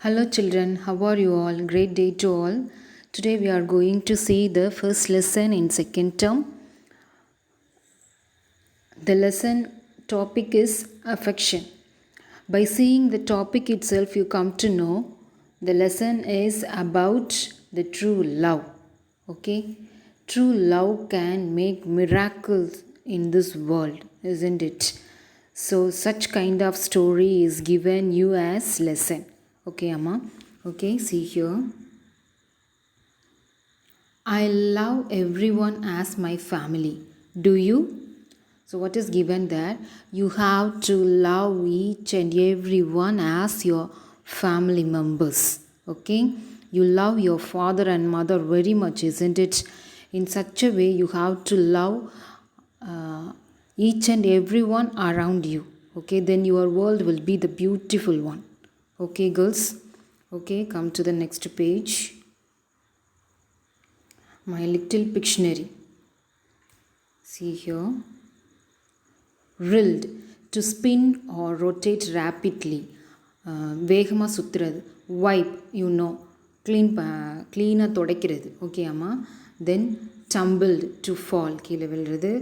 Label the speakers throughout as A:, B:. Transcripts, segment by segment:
A: Hello children, how are you all? Great day to all. Today we are going to see the first lesson in second term. The lesson topic is affection. By seeing the topic itself you come to know the lesson is about the true love. Okay? True love can make miracles in this world, isn't it? So such kind of story is given you as lesson. Okay, Amma? Okay, see here. I love everyone as my family. Do you? So, what is given there? You have to love each and everyone as your family members. Okay? You love your father and mother very much, isn't it? In such a way, you have to love each and everyone around you. Okay? Then your world will be the beautiful one. Okay, girls? Okay, come to the next page. My little Pictionary. See here. Rilled, to spin or rotate rapidly. வேகமாக சுற்றுறது. Wipe, you know, clean துடைக்கிறது. Okay அம்மா. Then tumbled, to fall, கீழே விழுறது.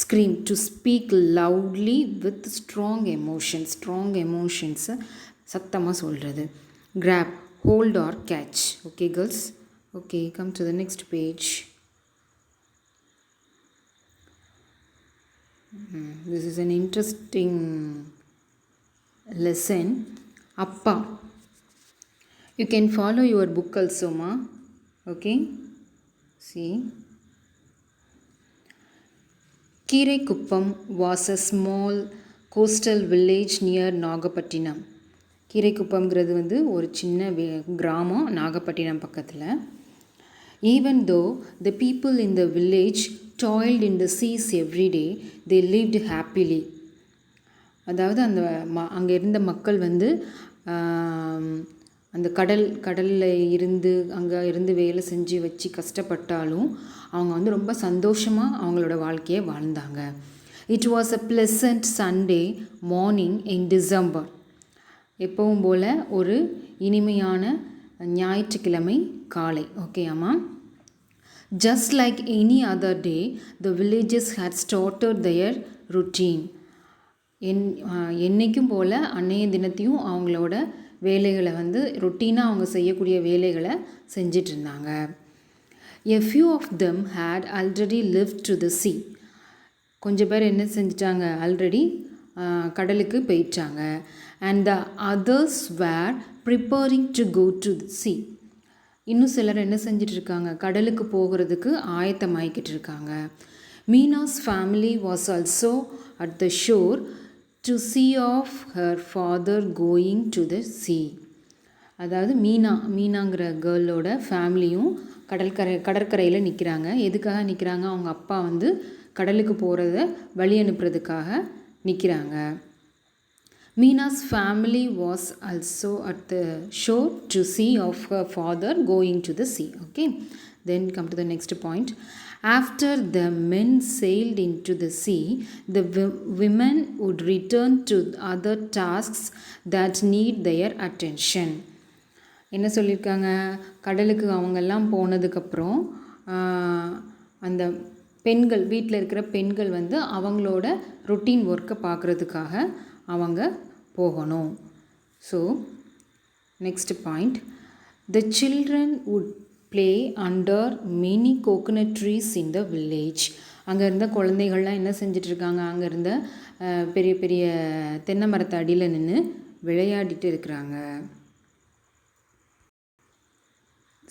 A: Scream, to speak loudly with strong emotions சத்தமாக சொல்கிறது. Grab, hold or catch. Okay girls? Okay, come to the next page. This is an interesting lesson. Appa. You can follow your book also, ma. Okay? See. Kiraikuppam was a small coastal village near Nagapattinam. கீரைக்குப்பம்ங்கிறது வந்து ஒரு சின்ன கிராமம் நாகப்பட்டினம் பக்கத்தில். Even though the people in the village toiled in the seas every day, they lived happily. அதாவது அங்கே இருந்த மக்கள் வந்து அந்த கடலில் அங்கே இருந்து வேலை செஞ்சு வச்சு கஷ்டப்பட்டாலும் அவங்க வந்து ரொம்ப சந்தோஷமாக அவங்களோட வாழ்க்கையை வாழ்ந்தாங்க. It was a pleasant Sunday morning in December. எப்பவும் போல் ஒரு இனிமையான ஞாயிற்றுக்கிழமை காலை. ஓகே அம்மா. Just like any other day, the villagers had started their routine. என்றைக்கும் போல் அன்னைய தினத்தையும் அவங்களோட வேலைகளை வந்து ரொட்டீனாக அவங்க செய்யக்கூடிய வேலைகளை செஞ்சிட்ருந்தாங்க. A few of them had already lived to the sea. கொஞ்சம் பேர் என்ன செஞ்சிட்டாங்க? ஆல்ரெடி கடலுக்கு போயிட்டாங்க. And the others were preparing to go to the sea. இன்னும் சிலர் என்ன செஞ்சிட்டு இருக்காங்க? கடலுக்கு போகிறதுக்கு ஆயத்தமாகிக்கிட்டு இருக்காங்க. Meena's family was also at the shore to see off her father going to the sea. அதாவது மீனாங்கிற கேர்ளோட ஃபேமிலியும் கடற்கரையில் நிற்கிறாங்க. எதுக்காக நிற்கிறாங்க? அவங்க அப்பா வந்து கடலுக்கு போகிறத வழி அனுப்புறதுக்காக நிற்கிறாங்க. Meena's family was also at the shore to see of her father going to the sea. Okay, then come to the next point. After the men sailed into the sea, the women would return to other tasks that need their attention. என்ன சொல்லியிருக்காங்க? கடலுக்கு அவங்கெல்லாம் போனதுக்கப்புறம் அந்த பெண்கள், வீட்டில் இருக்கிற பெண்கள் வந்து அவங்களோட ரொட்டீன் ஒர்க்கை பார்க்குறதுக்காக அவங்க போகணும். So next point. The children would play under many coconut trees in the village. அங்கே இருந்த குழந்தைகள்லாம் என்ன செஞ்சிட்ருக்காங்க? அங்கே இருந்த பெரிய பெரிய தென்னை மரத்து அடியில் நின்று விளையாடிட்டு இருக்கிறாங்க.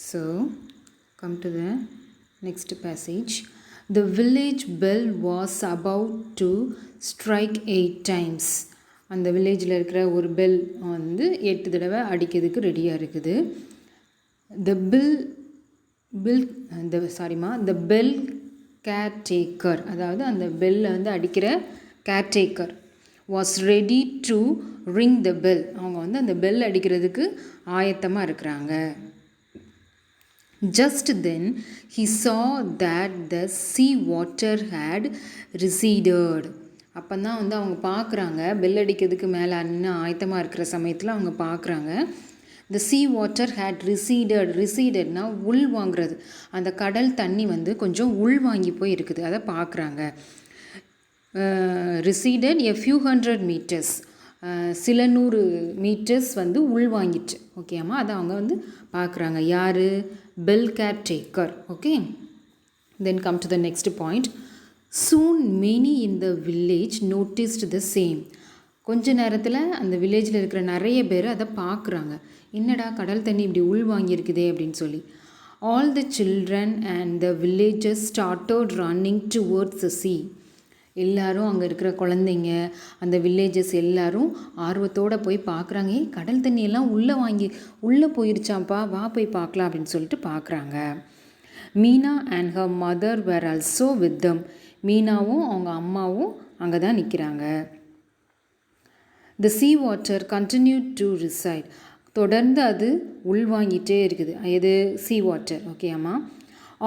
A: So come to the next passage. The village bell was about to strike 8 times. அந்த வில்லேஜில் இருக்கிற ஒரு பெல் வந்து 8 தடவை அடிக்கிறதுக்கு ரெடியாக இருக்குது. The bell caretaker, அதாவது அந்த பெல்லை வந்து அடிக்கிற caretaker was ready to ring the bell. அவங்க வந்து அந்த பெல் அடிக்கிறதுக்கு ஆயத்தமாக இருக்கிறாங்க. Just then he saw that the sea water had receded. அப்போ தான் வந்து அவங்க பார்க்குறாங்க, பெல் அடிக்கிறதுக்கு மேலே நின்று ஆயத்தமாக இருக்கிற சமயத்தில் அவங்க பார்க்குறாங்க, த சீ வாட்டர் ஹேட் ரிசீடட்னா உள் வாங்குறது. அந்த கடல் தண்ணி வந்து கொஞ்சம் உள் வாங்கி போய் இருக்குது, அதை பார்க்குறாங்க. ரிசீடட் எ ஃபியூ ஹண்ட்ரட் மீட்டர்ஸ், சில 100 மீட்டர்ஸ் வந்து உள் வாங்கிட்டு. ஓகேம்மா, அதை அவங்க வந்து பார்க்குறாங்க. யார்? Bell caretaker. Okay, then come to the next point. Soon many in the village noticed the same. கொஞ்ச நேரத்தில் அந்த வில்லேஜில் இருக்கிற நிறைய பேர் அதை பார்க்குறாங்க. என்னடா கடல் தண்ணி இப்படி உள் வாங்கியிருக்குதே அப்படின்னு சொல்லி. All the children and the villages started running towards the sea. எல்லோரும் அங்கே இருக்கிற குழந்தைங்க, அந்த வில்லேஜஸ் எல்லோரும் ஆர்வத்தோடு போய் பார்க்குறாங்க. கடல் தண்ணியெல்லாம் உள்ளே போயிருச்சாப்பா, வா போய் பார்க்கலாம் அப்படின்னு சொல்லிட்டு பார்க்குறாங்க. Meena and her mother were also with them. மீனாவும் அவங்க அம்மாவும் அங்கே தான் நிற்கிறாங்க. The sea water continued to recede. தொடர்ந்து அது உள்வாங்கிட்டே இருக்குது. எது? Sea water. ஓகே அம்மா.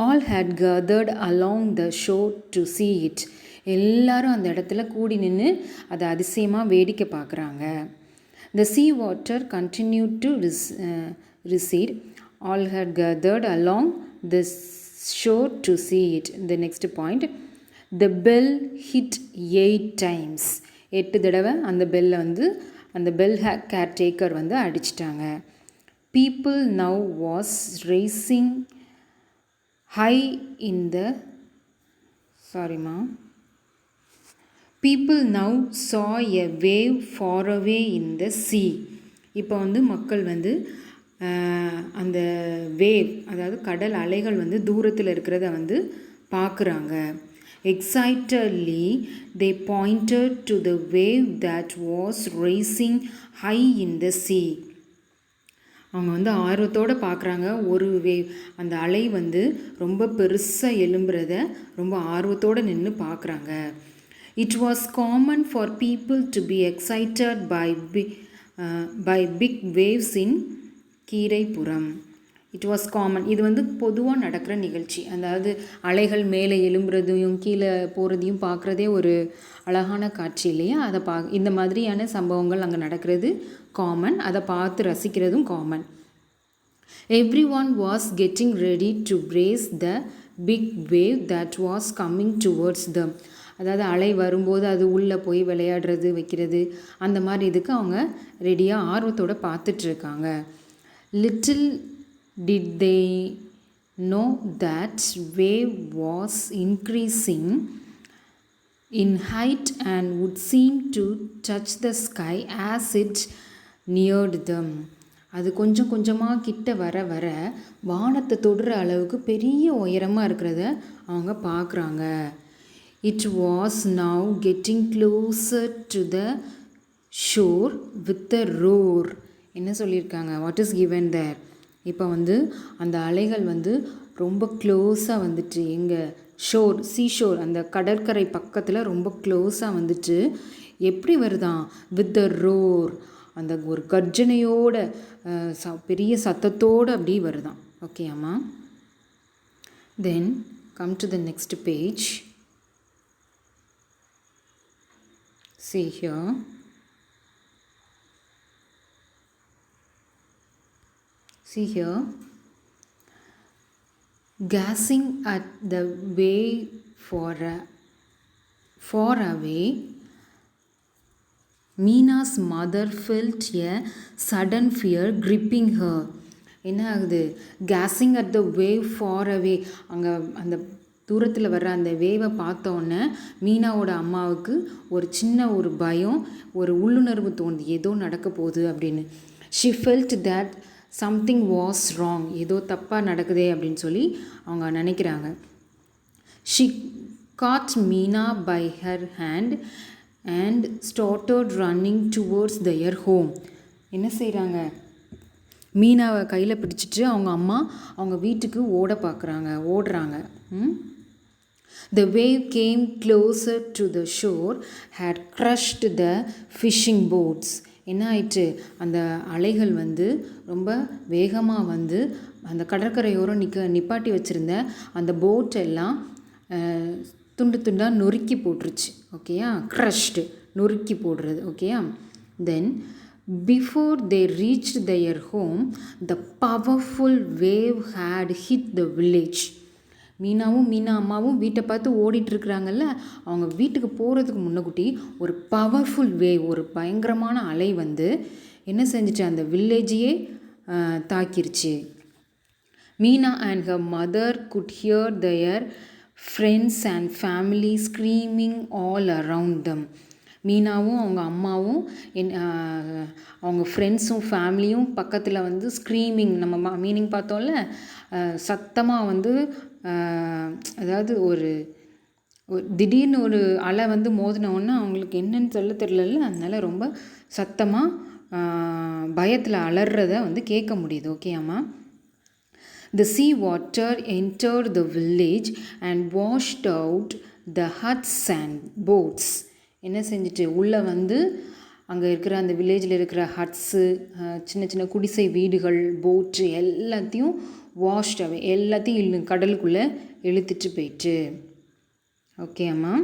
A: All had gathered along the shore to see it. எல்லாரும் அந்த இடத்துல கூடி நின்று அதை அதிசயமாக வேடிக்கை பார்க்குறாங்க. The sea water continued to recede. All had gathered along the shore to see it. The next point. The bell hit 8 times. 8 தடவை அந்த பெல்லை வந்து அந்த பெல் கேர் டேக்கர் வந்து அடிச்சிட்டாங்க. People now was racing high in the people now saw a wave far away in the sea. இப்போ வந்து மக்கள் வந்து அந்த வேவ், அதாவது கடல் அலைகள் வந்து தூரத்தில் இருக்கிறத வந்து பார்க்குறாங்க. Excitedly they pointed to the wave that was racing high in the sea. அவங்க வந்து ஆர்வத்தோடு பார்க்குறாங்க. ஒரு வேவ், அந்த அலை வந்து ரொம்ப பெருசாக எழும்புறத ரொம்ப ஆர்வத்தோடு நின்று பார்க்குறாங்க. It was common for people to be excited by big waves in Keeraipuram. It was common. இது வந்து பொதுவாக நடக்கிற நிகழ்ச்சி. அதாவது அலைகள் மேலே எழும்புறதையும் கீழே போகிறதையும் பார்க்குறதே ஒரு அழகான காட்சி இல்லையா? அதை இந்த மாதிரியான சம்பவங்கள் அங்கே நடக்கிறது காமன். அதை பார்த்து ரசிக்கிறதும் common. Everyone was getting ready to brace the big wave that was coming towards them. அதாவது அலை வரும்போது அது உள்ளே போய் விளையாடுறது, வைக்கிறது, அந்த மாதிரி இதுக்கு அவங்க ரெடியாக ஆர்வத்தோடு பார்த்துட்ருக்காங்க. Little did they know that wave was increasing in height and would seem to touch the sky as it neared them. அது கொஞ்சம் கொஞ்சமாக கிட்ட வர வர வானத்தை தொடுற அளவுக்கு பெரிய உயரமாக இருக்கிறத அவங்க பார்க்குறாங்க. It was now getting closer to the shore with a roar. என்ன சொல்லியிருக்காங்க? What is given there? இப்போ வந்து அந்த அலைகள் வந்து ரொம்ப க்ளோஸாக வந்துட்டு, எங்கே? ஷோர், சீஷோர், அந்த கடற்கரை பக்கத்தில் ரொம்ப க்ளோஸாக வந்துட்டு எப்படி வருதான்? வித் த ரோர், அந்த ஒரு கர்ஜனையோட பெரிய சத்தத்தோடு அப்படி வருதான். ஓகே அம்மா. தென் come to the next page. See here. See here. Gazing at the wave far away, Meena's mother felt a sudden fear gripping her. என்ன ஆகுது? Guessing at the wave far away. அங்கே அந்த தூரத்தில் வர்ற அந்த வேவை பார்த்தோன்னே மீனாவோட அம்மாவுக்கு ஒரு சின்ன ஒரு பயம், ஒரு உள்ளுணர்வு தோணுது, ஏதோ நடக்க போகுது அப்படின்னு. She felt that something was wrong. ஏதோ தப்பாக நடக்குதே அப்படின்னு சொல்லி அவங்க நினைக்கிறாங்க. She caught Meena by her hand and started running towards their home. என்ன செய்கிறாங்க? மீனாவை கையில் பிடிச்சிட்டு அவங்க அம்மா அவங்க வீட்டுக்கு ஓடுறாங்க. The wave came closer to the shore, had crushed the fishing boats. என்ன ஆயிடுச்சு? அந்த அலைகள் வந்து ரொம்ப வேகமாக வந்து அந்த கடற்கரையோரம் நிப்பாட்டி வச்சுருந்த அந்த போட்டெல்லாம் துண்டு துண்டாக நொறுக்கி போட்டுருச்சு. ஓகேயா? க்ரஷ்டு, நொறுக்கி போடுறது. ஓகேயா? தென் Before they reached their home, the powerful wave had hit the village. மீனாவும் மீனா அம்மாவும் வீட்டை பார்த்து ஓடிட்டுருக்குறாங்கல்ல, அவங்க வீட்டுக்கு போகிறதுக்கு முன்னக்கூட்டி ஒரு பவர்ஃபுல் வேவ், ஒரு பயங்கரமான அலை வந்து என்ன செஞ்சிச்சு, அந்த வில்லேஜையே தாக்கிருச்சு. Meena and her mother could hear their friends and family screaming all around them. மீனாவும் அவங்க அம்மாவும் அவங்க ஃப்ரெண்ட்ஸும் ஃபேமிலியும் பக்கத்தில் வந்து ஸ்க்ரீமிங், நம்ம மீனிங் பார்த்தோம்ல, சத்தமாக வந்து அதாவது ஒரு திடீர்னு ஒரு அலை வந்து மோதினோன்னா அவங்களுக்கு என்னன்னு சொல்ல தெரியல, அதனால ரொம்ப சத்தமாக பயத்தில் அலறத வந்து கேட்க முடியுது. ஓகேம்மா. The sea water entered the village and washed out the huts and boats. என்ன செஞ்சுட்டு உள்ளே வந்து அங்கே இருக்கிற அந்த வில்லேஜில் இருக்கிற ஹட்ஸு, சின்ன சின்ன குடிசை வீடுகள், போட்டு எல்லாத்தையும் வாஷ்ட் அவே, எல்லாத்தையும் கடலுக்குள்ளே இழுத்துட்டு போயிட்டு. ஓகே அம்மா.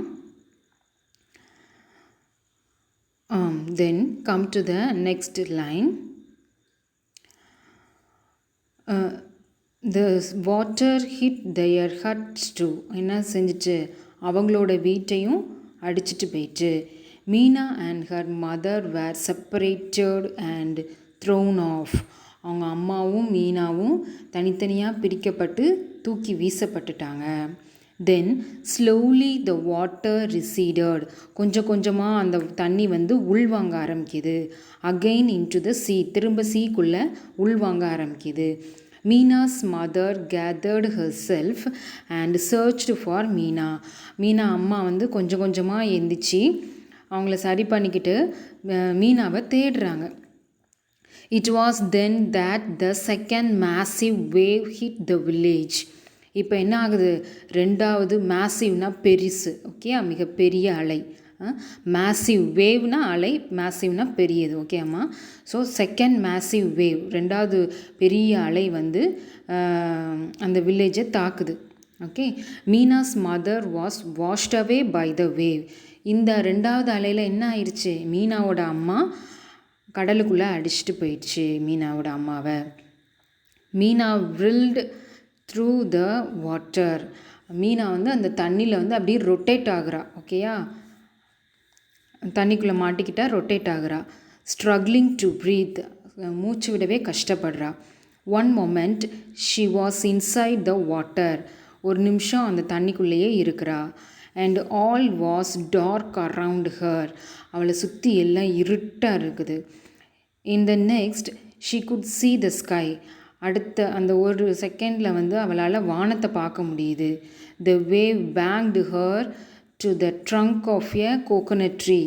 A: Then come to the next line. The water hit their huts too. என்ன செஞ்சிட்டு அவங்களோட வீட்டையும் அடிச்சிட்டு போயிட்டு. Meena and her mother were separated and thrown off. அவங்க அம்மாவும் மீனாவும் தனித்தனியாக பிரிக்கப்பட்டு தூக்கி வீசப்பட்டுட்டாங்க. தென் ஸ்லோலி த வாட்டர் ரிசீடட். கொஞ்சம் கொஞ்சமாக அந்த தண்ணி வந்து உள்வாங்க ஆரம்பிக்குது. அகெயின் இன்டு த சீ, திரும்ப சீக்குள்ளே உள்வாங்க ஆரம்பிக்குது. Meena's mother gathered herself and searched for Meena. Meena அம்மா வந்து கொஞ்சம் கொஞ்சமாக எந்திரிச்சு அவங்கள சரி பண்ணிக்கிட்டு மீனாவை தேடுறாங்க. It was then that the second massive wave hit the village. இப்போ என்ன ஆகுது, ரெண்டாவது மேசிவ்னா பெருசு, ஓகே, மிகப்பெரிய அலை. மேசிவ் வேவ்னா அலை, மேசிவ்னா பெரியது. ஓகே அம்மா. ஸோ செகண்ட் மேசிவ் வேவ், ரெண்டாவது பெரிய அலை வந்து அந்த வில்லேஜை தாக்குது. Okay. Meena's mother was washed away by the wave. இந்த ரெண்டாவது அலையில் என்ன ஆயிடுச்சு, மீனாவோட அம்மா கடலுக்குள்ளே அடிச்சுட்டு போயிடுச்சு மீனாவோட அம்மாவை. Meena wild through the water. Meena வந்து அந்த தண்ணியில் வந்து அப்படியே ரொட்டேட் ஆகுறா. ஓகேயா, தண்ணிக்குள்ளே மாட்டிக்கிட்டா ரொட்டேட் ஆகுறா. ஸ்ட்ரகிளிங் டு ப்ரீத், மூச்சு விடவே கஷ்டப்படுறா. One moment she was inside the water. ஒரு நிமிஷம் அந்த தண்ணிக்குள்ளேயே இருக்கிறா. And all was dark around her. அவளை சுற்றி எல்லாம் இருட்டாக இருக்குது. In the next she could see the sky. அடுத்த அந்த ஒரு செகண்டில் வந்து அவளால் வானத்தை பார்க்க முடியுது. The wave banged her to the trunk of a coconut tree.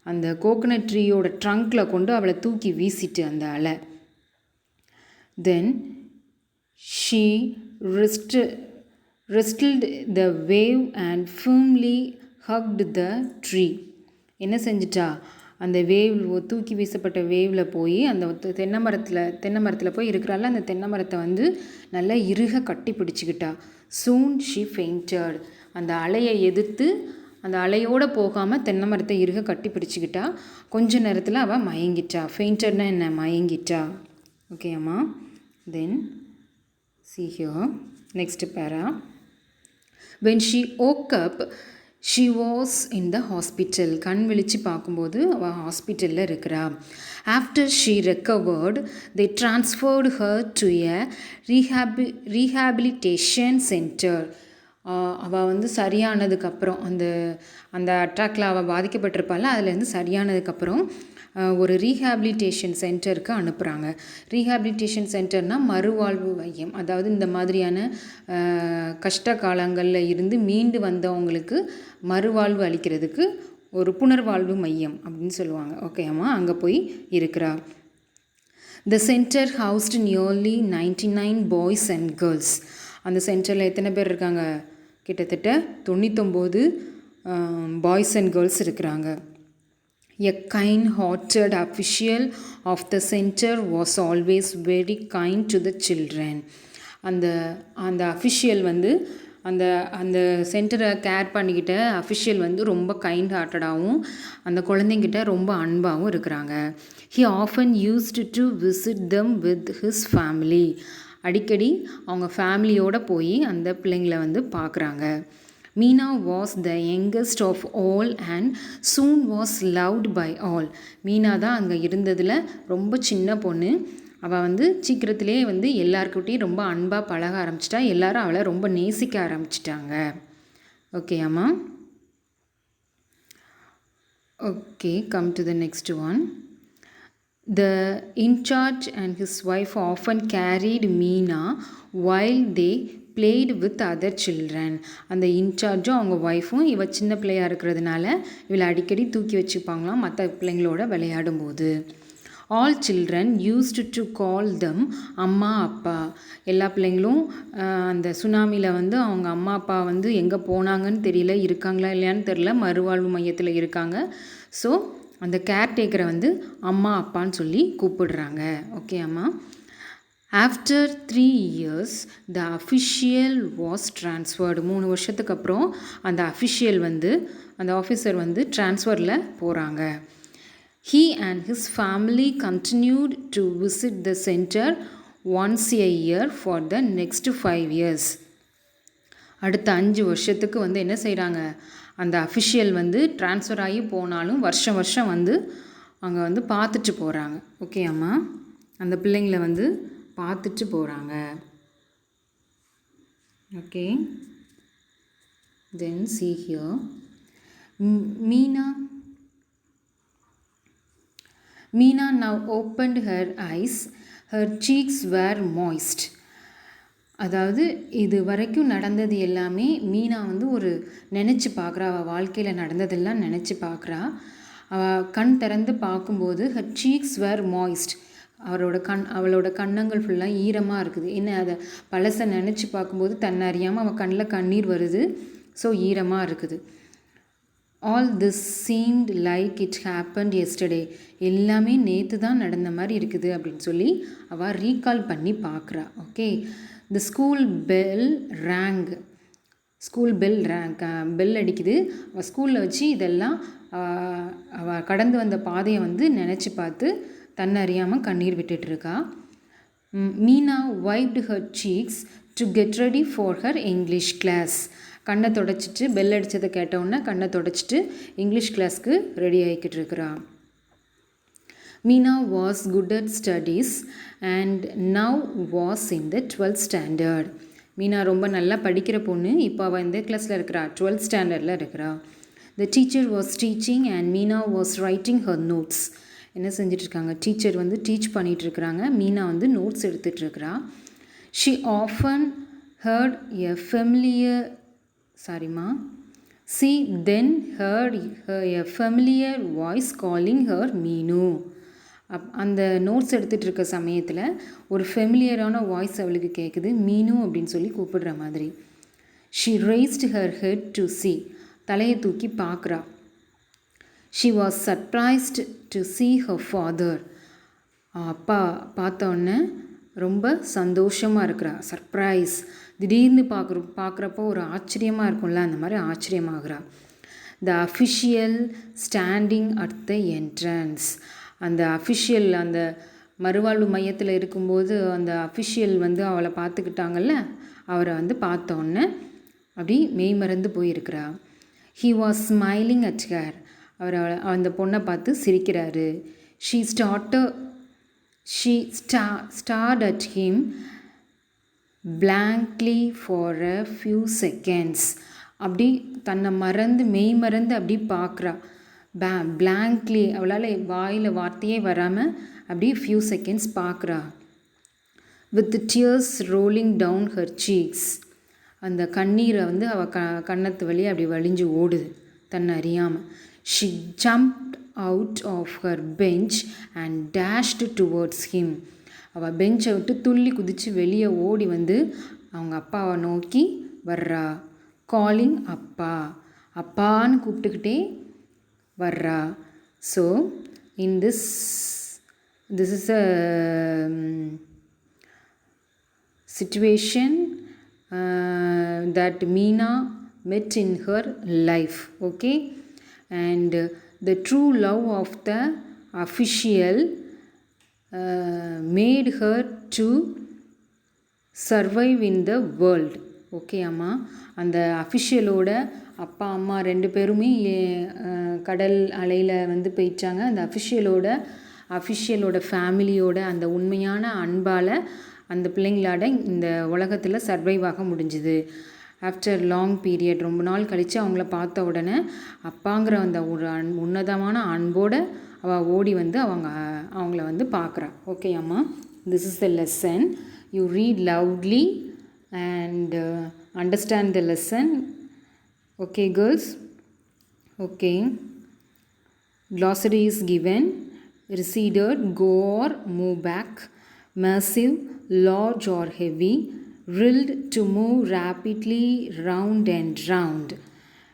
A: அந்த கோகனட் ட்ரீயோட ட்ரங்க்கில் கொண்டு அவளை தூக்கி வீசிட்டு அந்த அலை. Then she wrestled the wave and firmly hugged the tree. என்ன செஞ்சிட்டா, அந்த வேவ், தூக்கி வீசப்பட்ட வேவில் போய் அந்த தென்னை மரத்தில் போய் இருக்கிறாள், அந்த தென்னை மரத்தை வந்து நல்லா இறுக கட்டி பிடிச்சிக்கிட்டா. சூன் ஷி ஃபெயிண்டட். அந்த அலையை எதிர்த்து அந்த அலையோடு போகாமல் தென்னை மரத்தை இறுக கட்டி பிடிச்சிக்கிட்டா. கொஞ்ச நேரத்தில் அவள் மயங்கிட்டா. ஃபெயிண்டட்னா என்ன, மயங்கிட்டா. ஓகே அம்மா. தென் see here, next para. When she woke up, she was in the hospital. கண் விழிச்சு பார்க்கும்போது அவள் ஹாஸ்பிட்டலில் இருக்கிறா. After she recovered, they transferred her to a rehabilitation center. அவள் வந்து சரியானதுக்கப்புறம் அந்த அட்டாக்கில் அவள் பாதிக்கப்பட்டிருப்பாள், அதுலேருந்து சரியானதுக்கப்புறம் ஒரு ரீஹேபிலிட்டேஷன் சென்டருக்கு அனுப்புகிறாங்க. ரீஹேபிலிட்டேஷன் சென்டர்னால் மறுவாழ்வு மையம். அதாவது இந்த மாதிரியான கஷ்ட காலங்களில் இருந்து மீண்டு வந்தவங்களுக்கு மறுவாழ்வு அளிக்கிறதுக்கு ஒரு புனர்வாழ்வு மையம் அப்படின்னு சொல்லுவாங்க. ஓகே அம்மா, அங்கே போய் இருக்கிறா. The centre housed nearly 99 boys and girls. அந்த சென்டரில் எத்தனை பேர் இருக்காங்க, கிட்டத்தட்ட 99 பாய்ஸ் அண்ட் கேர்ள்ஸ் இருக்கிறாங்க. A kind-hearted official of the center was always very kind to the children. அந்த அஃபிஷியல் வந்து அந்த சென்டரை கேர் பண்ணிக்கிட்ட அஃபிஷியல் வந்து ரொம்ப கைண்ட் ஹார்ட்டடாகவும் அந்த குழந்தைங்கிட்ட ரொம்ப அன்பாகவும் இருக்கிறாங்க. He often used to visit them with his family. அடிக்கடி அவங்க ஃபேமிலியோட போய் அந்த பிள்ளைங்களை வந்து பார்க்குறாங்க. Meena was the youngest of all and soon was loved by all. Meena தான் அங்கே இருந்ததில் ரொம்ப சின்ன பொண்ணு. அவள் வந்து சீக்கிரத்திலே வந்து எல்லாருக்கிட்டையும் ரொம்ப அன்பாக பழக ஆரம்பிச்சிட்டா. எல்லாரும் அவளை ரொம்ப நேசிக்க ஆரம்பிச்சிட்டாங்க. ஓகே அம்மா. Okay, come to the next one. The in-charge and his wife often carried Meena while they played with other children. அந்த இன்சார்ஜும் அவங்க ஒய்ஃபும் இவ சின்ன பிள்ளையாக இருக்கிறதுனால இவளை அடிக்கடி தூக்கி வச்சுப்பாங்களாம் மற்ற பிள்ளைங்களோட விளையாடும்போது. All children used to call them அம்மா அப்பா. எல்லா பிள்ளைங்களும் அந்த சுனாமியில் வந்து அவங்க அம்மா அப்பா வந்து எங்கே போனாங்கன்னு தெரியல, இருக்காங்களா இல்லையான்னு தெரியல, மறுவாழ்வு மையத்தில் இருக்காங்க. ஸோ அந்த கேர்டேக்கரை வந்து அம்மா அப்பான்னு சொல்லி கூப்பிடுறாங்க. ஓகே அம்மா. After 3 years the official was transferred. 3 வருஷத்துக்கு அப்புறம் அந்த அஃபிஷியல் வந்து அந்த ஆஃபீஸர் வந்து ட்ரான்ஸ்ஃபரில் போகிறாங்க. He and his family continued to visit the center once a year for the next 5 years. அடுத்த 5 வருஷத்துக்கு வந்து என்ன செய்கிறாங்க, அந்த அஃபிஷியல் வந்து ட்ரான்ஸ்ஃபர் ஆகி போனாலும் வருஷம் வருஷம் வந்து அங்கே வந்து பார்த்துட்டு போகிறாங்க. ஓகே அம்மா. அந்த பிள்ளைங்களை வந்து பார்த்துட்டு போகிறாங்க. Okay, then see here. Meena now opened her eyes. Her cheeks were moist. அதாவது இது வரைக்கும் நடந்தது எல்லாமே மீனா வந்து ஒரு நினச்சி பார்க்குறா. அவள் வாழ்க்கையில் நடந்ததெல்லாம் நினச்சி பார்க்குறா. அவள் கண் திறந்து பார்க்கும்போது ஹர் சீக்ஸ் வேர் மாய்ஸ்ட். அவளோட கன்னங்கள் ஃபுல்லாக ஈரமாக இருக்குது. என்ன அதை பழசை நினச்சி பார்க்கும்போது தன்னை அறியாமல் அவள் கண்ணில் கண்ணீர் வருது. ஸோ ஈரமாக இருக்குது. All this seemed like it happened yesterday. எல்லாமே நேற்று தான் நடந்த மாதிரி இருக்குது அப்படின்னு சொல்லி அவள் ரீகால் பண்ணி பார்க்குறா. Okay. The school bell rank. Bell அடிக்குது. அவள் ஸ்கூலில் வச்சு இதெல்லாம் அவள் கடந்து வந்த பாதையை வந்து நினச்சி பார்த்து தன்னை அறியாமல் கண்ணீர் விட்டுட்ருக்கா. Meena wiped her cheeks to get ready for her English class. கண்ணை தொடச்சிட்டு பெல் அடித்ததை கேட்டவுடனே கண்ணை தொடச்சிட்டு இங்கிலீஷ் கிளாஸ்க்கு ரெடி ஆகிக்கிட்டு இருக்கிறா. Meena was good at studies and now was in the 12th standard. Meena ரொம்ப நல்லா படிக்கிற பொண்ணு. இப்போ அவள் இந்த கிளாஸில் இருக்கிறா, 12th ஸ்டாண்டர்டில் இருக்கிறா. The teacher was teaching and Meena was writing her notes. என்ன செஞ்சிட்ருக்காங்க, டீச்சர் வந்து டீச் பண்ணிகிட்ருக்குறாங்க, மீனா வந்து notes எடுத்துகிட்ருக்கிறா. She often heard a familiar She then heard a familiar voice calling her Meenu. அந்த நோட்ஸ் எடுத்துகிட்டு இருக்க சமயத்தில் ஒரு ஃபெமிலியரான வாய்ஸ் அவளுக்கு கேட்குது, மீனு அப்படின்னு சொல்லி கூப்பிடுற மாதிரி. She raised her head to see. தலையை தூக்கி பார்க்குறா. She was surprised to see her father. அப்பா பார்த்தோன்னே ரொம்ப சந்தோஷமாக இருக்கிறா. சர்ப்ரைஸ், திடீர்னு பார்க்குறப்போ ஒரு ஆச்சரியமாக இருக்கும்ல, அந்த மாதிரி ஆச்சரியமாகிறா. The official standing at the entrance. அந்த அஃபிஷியல் அந்த மறுவாழ்வு மையத்தில் இருக்கும்போது அந்த அஃபிஷியல் வந்து அவளை பார்த்துக்கிட்டாங்கல்ல, அவரை வந்து பார்த்தோன்னே அப்படி மெய்மறந்து போயிருக்கிறா. He was smiling at her. அவர் அந்த பொண்ணை பார்த்து சிரிக்கிறாரு. She stared at him blankly for a few seconds. அப்படி தன்னை மறந்து மெய் மறந்து அப்படி பார்க்குறா. blankly, அவளால் வாயில் வார்த்தையே வராமல் அப்படி ஃபியூ செகண்ட்ஸ் பார்க்குறா. With tears rolling down her cheeks. அந்த கண்ணீரை வந்து அவள் கன்னத்து வழியே அப்படி வழிஞ்சு ஓடுது தன்னை அறியாமல். She jumped out of her bench and dashed towards him. அவள் பெஞ்சை விட்டு துள்ளி குதித்து வெளியே ஓடி வந்து அவங்க அப்பாவை நோக்கி வர்றா. காலிங் அப்பா, அப்பான்னு கூப்பிட்டுக்கிட்டே வர்றா. So in this is a situation that Meena met in her life. Okay, and the true love of the official made her to survive in the world. Okay அம்மா, அந்த அஃபிஷியலோட அப்பா அம்மா 2 பேருமே கடல் அலையில் வந்து போயிட்டாங்க. அந்த அஃபிஷியலோட ஃபேமிலியோட அந்த உண்மையான அன்பால் அந்த பிள்ளைங்களாட இந்த உலகத்தில் சர்வைவ் ஆக முடிஞ்சுது. ஆஃப்டர் லாங் பீரியட், ரொம்ப நாள் கழித்து அவங்கள பார்த்த உடனே அப்பாங்கிற அந்த ஒரு உன்னதமான அன்போடு அவள் ஓடி வந்து அவங்கள வந்து பார்க்குறா. ஓகே அம்மா, this is the lesson. You read loudly and understand the lesson. Okay girls? Okay. Glossary is given. Receded, go or move back. Massive, large or heavy. Rilled, to move rapidly round and round.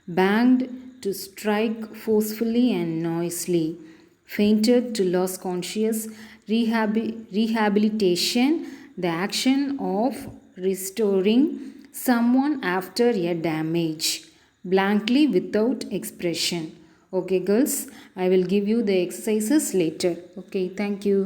A: Banged, to strike forcefully and noisily. Fainted, to lose conscious. Rehabilitation, the action of restoring someone after a damage. Blankly, without expression. Okay girls, I will give you the exercises later. Okay, thank you.